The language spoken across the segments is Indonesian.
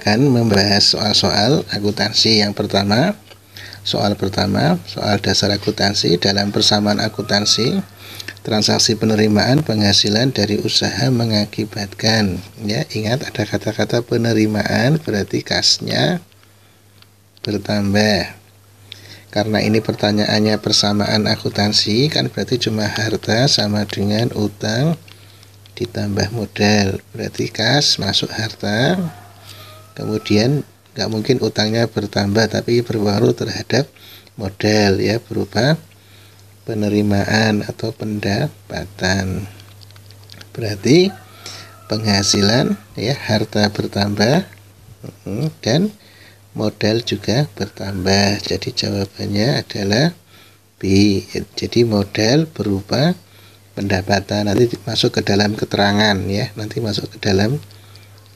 akan membahas soal-soal akuntansi. Yang pertama, soal dasar akuntansi. Dalam persamaan akuntansi, transaksi penerimaan penghasilan dari usaha mengakibatkan, ya, ingat ada kata-kata penerimaan, berarti kasnya bertambah. Karena ini pertanyaannya persamaan akuntansi, kan berarti cuma harta sama dengan utang ditambah modal, berarti kas masuk harta, kemudian nggak mungkin utangnya bertambah tapi berpengaruh terhadap modal, ya, berupa penerimaan atau pendapatan. Berarti penghasilan, ya, harta bertambah dan modal juga bertambah. Jadi jawabannya adalah B. Jadi modal berupa pendapatan, nanti masuk ke dalam keterangan, ya, nanti masuk ke dalam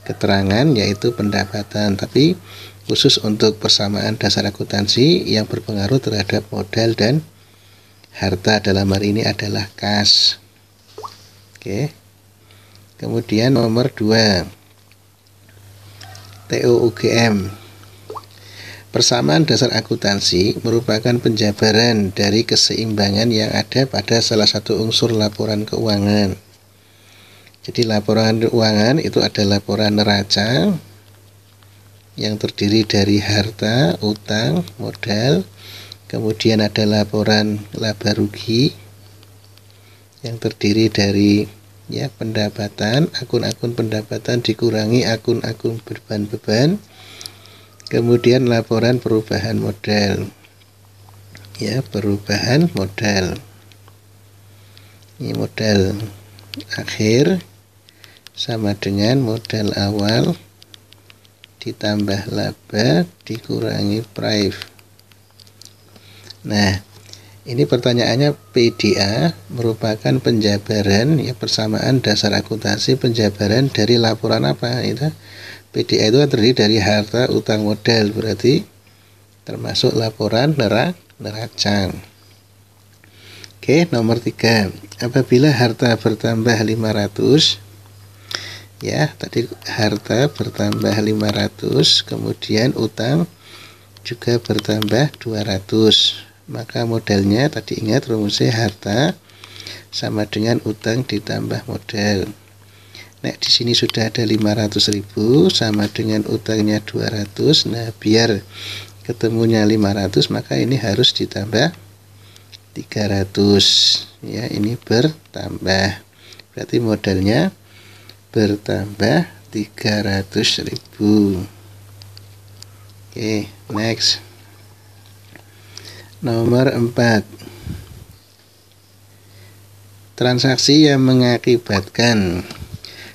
keterangan yaitu pendapatan, tapi khusus untuk persamaan dasar akuntansi yang berpengaruh terhadap modal dan harta dalam hal ini adalah kas. Oke. Kemudian nomor 2, TOUGM. Persamaan dasar akuntansi merupakan penjabaran dari keseimbangan yang ada pada salah satu unsur laporan keuangan. Jadi laporan keuangan itu ada laporan neraca yang terdiri dari harta, utang, modal. Kemudian ada laporan laba rugi yang terdiri dari, ya, pendapatan, akun-akun pendapatan dikurangi akun-akun beban-beban. Kemudian laporan perubahan modal, ya, perubahan modal. Ini modal akhir sama dengan modal awal ditambah laba dikurangi price. Nah, ini pertanyaannya PDA merupakan penjabaran, ya, persamaan dasar akuntansi penjabaran dari laporan apa itu? PDA itu terdiri dari harta, utang, modal, berarti termasuk laporan neraca. Oke, nomor 3. Apabila harta bertambah 500, ya, tadi harta bertambah 500, kemudian utang juga bertambah 200, maka modalnya tadi ingat rumusnya harta sama dengan utang ditambah modal. Nah, di sini sudah ada 500.000 sama dengan utangnya 200. Nah, biar ketemunya 500 maka ini harus ditambah 300, ya, ini bertambah. Berarti modalnya bertambah 300.000. Oke, next. Nomor 4. Transaksi yang mengakibatkan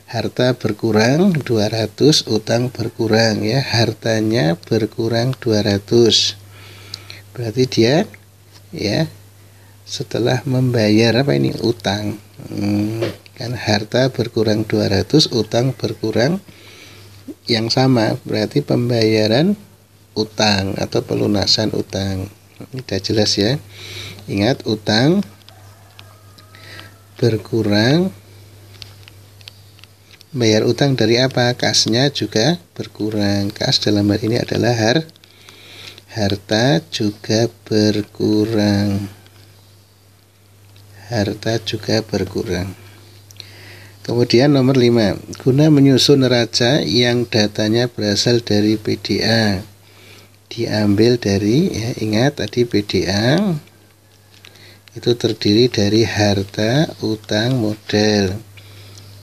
harta berkurang 200, utang berkurang, ya, hartanya berkurang 200. Berarti dia, ya, setelah membayar apa ini? Utang. Kan harta berkurang 200, utang berkurang yang sama, berarti pembayaran utang atau pelunasan utang. Ini sudah jelas, ya. Ingat, utang berkurang, bayar utang dari apa? Kasnya juga berkurang. Kas dalam hal ini adalah harta juga berkurang. Harta juga berkurang. Kemudian nomor 5. Guna menyusun neraca yang datanya berasal dari PDA, diambil dari, ya, ingat tadi PDA itu terdiri dari harta, utang, modal.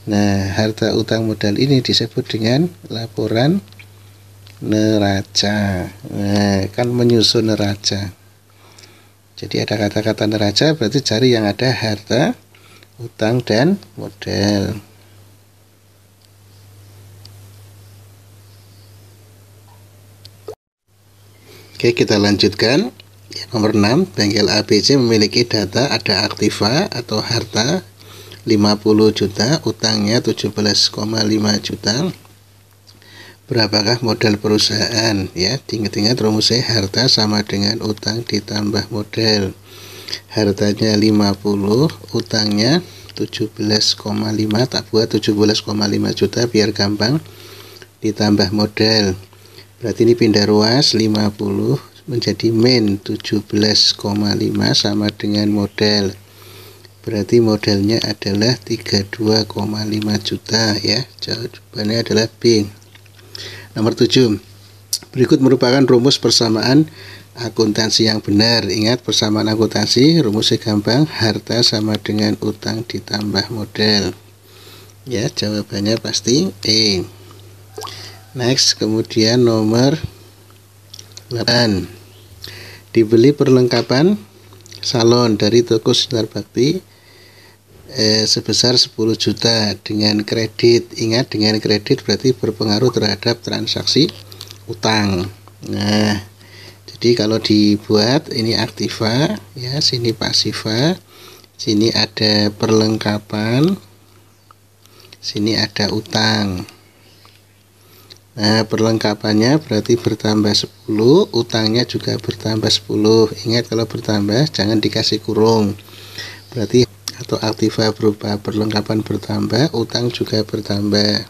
Nah, harta, utang, modal ini disebut dengan laporan neraca. Nah, kan menyusun neraca. Jadi ada kata-kata neraca, berarti cari yang ada harta, utang, dan modal. Oke, kita lanjutkan. Nomor 6, bengkel ABC memiliki data ada aktiva atau harta 50 juta, utangnya 17,5 juta. Berapakah modal perusahaan? Ya, ingat-ingat rumusnya harta sama dengan utang ditambah modal. Hartanya 50, utangnya 17,5, tak buat 17,5 juta biar gampang. ditambah modal. Berarti ini pindah ruas 50 menjadi min 17,5 sama dengan modal. Berarti modalnya adalah 32,5 juta ya. Jawabannya adalah B. Nomor 7. Berikut merupakan rumus persamaan akuntansi yang benar. Ingat, persamaan akuntansi rumusnya gampang, harta sama dengan utang ditambah modal. Ya, jawabannya pasti E. Next, kemudian nomor 8. Dibeli perlengkapan salon dari toko Sinar Bakti sebesar 10 juta dengan kredit. Ingat, dengan kredit berarti berpengaruh terhadap transaksi utang. Nah, jadi kalau dibuat ini aktiva ya, sini pasiva, sini ada perlengkapan, sini ada utang. Nah, perlengkapannya berarti bertambah 10, utangnya juga bertambah 10. Ingat, kalau bertambah jangan dikasih kurung. Berarti atau aktiva berupa perlengkapan bertambah, utang juga bertambah.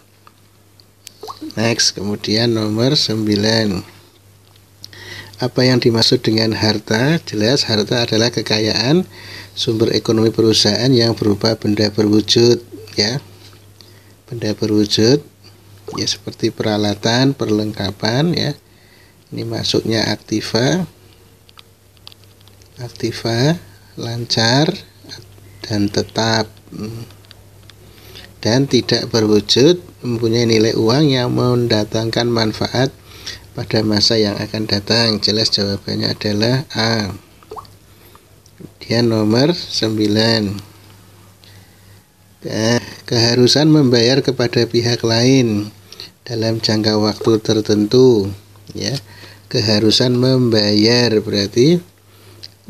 Next, kemudian nomor 9. Apa yang dimaksud dengan harta? Jelas, harta adalah kekayaan sumber ekonomi perusahaan yang berupa benda berwujud ya. Benda berwujud ya, seperti peralatan, perlengkapan ya. Ini masuknya aktiva, lancar dan tetap, dan tidak berwujud, mempunyai nilai uang yang mendatangkan manfaat pada masa yang akan datang. Jelas jawabannya adalah A. Kemudian nomor 9. Keharusan membayar kepada pihak lain dalam jangka waktu tertentu ya. Keharusan membayar berarti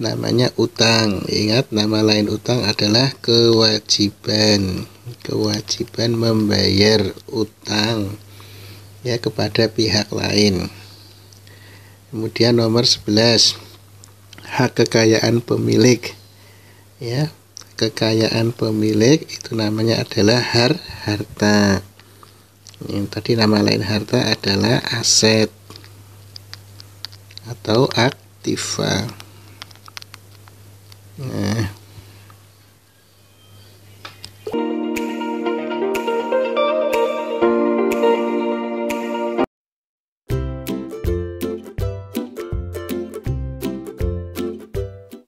namanya utang. Ingat, nama lain utang adalah kewajiban. Kewajiban membayar utang ya kepada pihak lain. Kemudian nomor 11. Hak kekayaan pemilik ya. Kekayaan pemilik itu namanya adalah harta. Yang tadi nama lain harta adalah aset atau aktiva. Nah,